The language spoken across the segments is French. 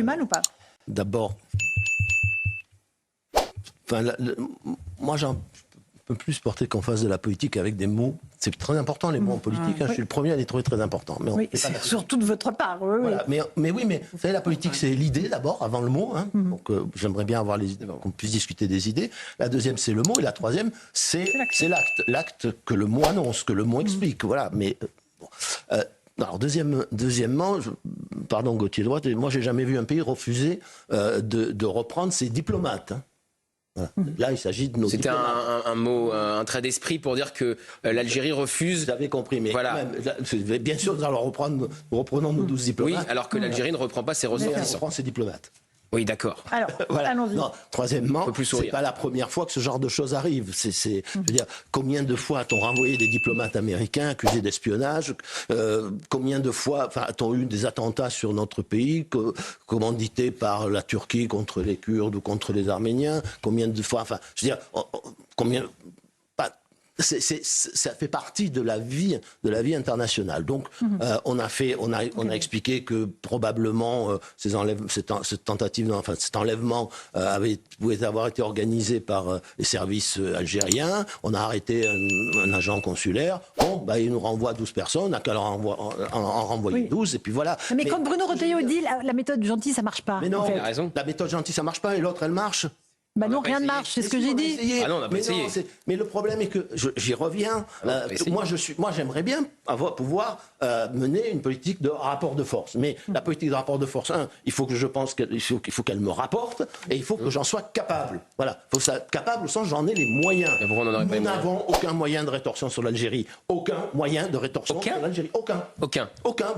plus mal ou pas? D'abord, moi j'en peux plus supporter qu'on fasse de la politique avec des mots. C'est très important les mots en politique, je suis le premier à les trouver très importants. Mais oui, surtout de votre part. Oui, voilà. Mais vous savez, la politique c'est l'idée d'abord, avant le mot. Donc j'aimerais bien avoir qu'on puisse discuter des idées. La deuxième c'est le mot et la troisième c'est l'acte. L'acte que le mot annonce, que le mot explique. Voilà. Mais alors deuxièmement, pardon Gauthier Droite, moi j'ai jamais vu un pays refuser de reprendre ses diplomates. Voilà. Là, il s'agit de nos diplomates. C'était un mot, un trait d'esprit pour dire que l'Algérie refuse. Vous avez compris, mais voilà. Même, bien sûr, nous allons reprenons nos 12 diplomates. Oui, alors que l'Algérie ne reprend pas ses ressortissants. Elle reprend ses diplomates. Oui, d'accord. Alors, voilà. Allons-y. Troisièmement, c'est pas la première fois que ce genre de choses arrive. Je veux dire, combien de fois a-t-on renvoyé des diplomates américains accusés d'espionnage? Combien de fois a-t-on eu des attentats sur notre pays, commandités par la Turquie contre les Kurdes ou contre les Arméniens? Combien de fois, je veux dire, combien... ça fait partie de la vie internationale. Donc, on a expliqué que probablement cet enlèvement pouvait avoir été organisé par les services algériens. On a arrêté un agent consulaire. Bon, il nous renvoie 12 personnes, on n'a qu'à en renvoyer 12, et puis voilà. Mais quand Bruno Retailleau dit la méthode gentille, ça marche pas. Mais non, en fait. Il a raison. La méthode gentille, ça marche pas, et l'autre, elle marche. Non, rien ne marche, c'est ce que j'ai dit. Ah non, on n'a pas essayé. Mais le problème est que, j'y reviens, moi j'aimerais bien pouvoir mener une politique de rapport de force. Mais la politique de rapport de force, il faut qu'elle me rapporte, et il faut que j'en sois capable. Voilà, il faut que ça capable au sens j'en ai les moyens. Nous n'avons aucun moyen de rétorsion sur l'Algérie. Aucun moyen de rétorsion sur l'Algérie. Aucun.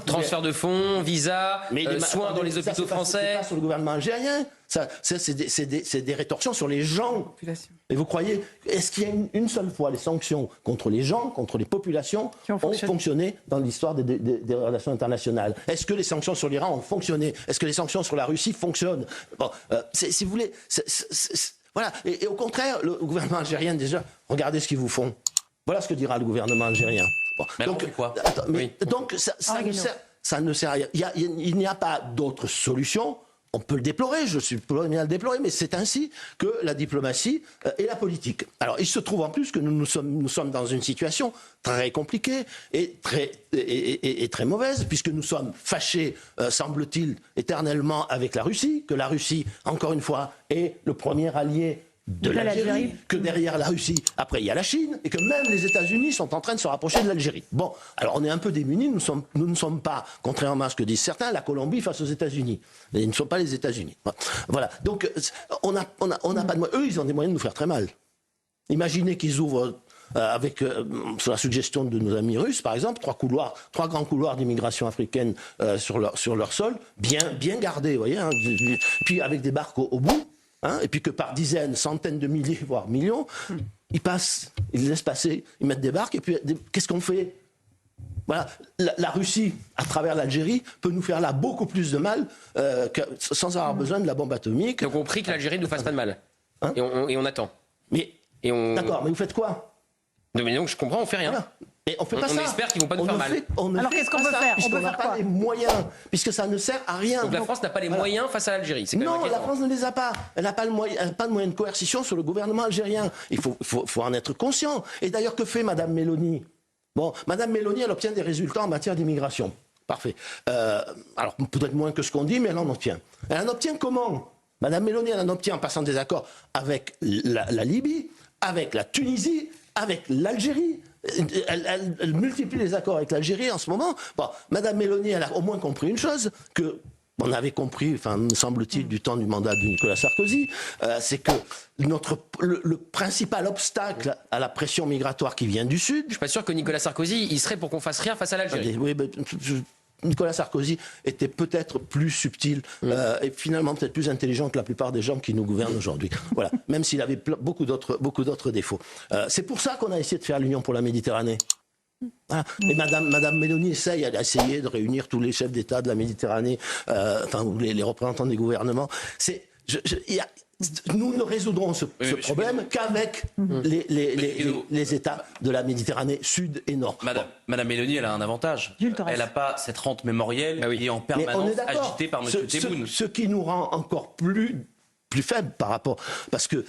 Transfert de fonds, visa, soins dans les hôpitaux français. C'est pas sur le gouvernement algérien. C'est des rétorsions sur les gens. Et vous croyez, est-ce qu'il y a une seule fois les sanctions contre les gens, contre les populations, ont fonctionné dans l'histoire des relations internationales? Est-ce que les sanctions sur l'Iran ont fonctionné? Est-ce que les sanctions sur la Russie fonctionnent? Bon, si vous voulez, voilà. Et au contraire, le gouvernement algérien, déjà, regardez ce qu'ils vous font. Voilà ce que dira le gouvernement algérien. Bon, mais donc, quoi donc ça ne sert à rien. Il n'y a pas d'autre solution. On peut le déplorer, je suis pas bien à le déplorer, mais c'est ainsi que la diplomatie et la politique. Alors, il se trouve en plus que nous sommes dans une situation très compliquée et très mauvaise, puisque nous sommes fâchés, semble-t-il, éternellement avec la Russie, que la Russie, encore une fois, est le premier allié de l'Algérie, que derrière la Russie, après il y a la Chine, et que même les États-Unis sont en train de se rapprocher de l'Algérie. Bon, alors on est un peu démunis, nous ne sommes pas, contrairement à ce que disent certains, la Colombie face aux États-Unis. Ils ne sont pas les États-Unis. Voilà, donc on n'a pas de moyens. Eux, ils ont des moyens de nous faire très mal. Imaginez qu'ils ouvrent sur la suggestion de nos amis russes, par exemple, trois grands couloirs d'immigration africaine sur leur sol, bien gardés, vous voyez, puis avec des barques au bout. Et puis que par dizaines, centaines de milliers, voire millions, ils passent, ils laissent passer, ils mettent des barques, et puis qu'est-ce qu'on fait? Voilà, la Russie, à travers l'Algérie, peut nous faire là beaucoup plus de mal sans avoir besoin de la bombe atomique. Donc on prie que l'Algérie ne nous fasse pas de mal. Et on attend. D'accord, mais vous faites quoi? Non, mais donc je comprends, on fait rien. Voilà. Et on fait pas ça. On espère qu'ils vont pas nous faire mal. Alors qu'est-ce qu'on peut faire? On n'a pas les moyens, puisque ça ne sert à rien. Donc la France n'a pas les moyens face à l'Algérie. Non, la France ne les a pas. Elle n'a pas de moyens de coercition sur le gouvernement algérien. Il faut en être conscient. Et d'ailleurs, que fait Madame Meloni? Bon, Madame Meloni, elle obtient des résultats en matière d'immigration. Parfait. Alors, peut-être moins que ce qu'on dit, mais elle en obtient. Elle en obtient comment? Madame Meloni, elle en obtient en passant des accords avec la Libye, avec la Tunisie, avec l'Algérie. Elle multiplie les accords avec l'Algérie en ce moment. Bon, Madame Meloni, elle a au moins compris une chose, que on avait compris, me semble-t-il, du temps du mandat de Nicolas Sarkozy, c'est que le principal obstacle à la pression migratoire qui vient du Sud... Je suis pas sûr que Nicolas Sarkozy, il serait pour qu'on fasse rien face à l'Algérie. Oui, Nicolas Sarkozy était peut-être plus subtil et finalement peut-être plus intelligent que la plupart des gens qui nous gouvernent aujourd'hui. Voilà, même s'il avait beaucoup d'autres défauts. C'est pour ça qu'on a essayé de faire l'Union pour la Méditerranée. Voilà. Et Madame Meloni elle a essayé de réunir tous les chefs d'État de la Méditerranée, les représentants des gouvernements. nous ne résoudrons ce problème qu'avec les États de la Méditerranée sud et nord. Madame Meloni, elle a un avantage. Elle n'a pas cette rente mémorielle qui est en permanence agitée par M. Tebboune. Ce qui nous rend encore plus faible par rapport, parce que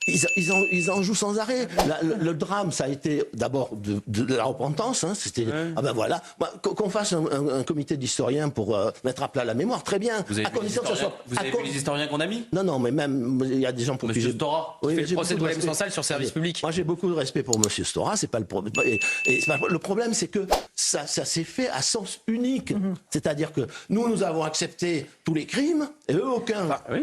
ils en jouent sans arrêt. Le drame, ça a été d'abord de la repentance. Hein, c'était voilà, qu'on fasse un comité d'historiens pour mettre à plat la mémoire, très bien. Vous avez vu les historiens qu'on a mis? Non, mais même il y a des gens pour Monsieur Stora, qui fait le procès de Oualim Sansal sur service public. Moi, j'ai beaucoup de respect pour Monsieur Stora. C'est pas le problème. Le problème, c'est que ça s'est fait à sens unique. C'est-à-dire que nous avons accepté tous les crimes et eux aucun. Oui.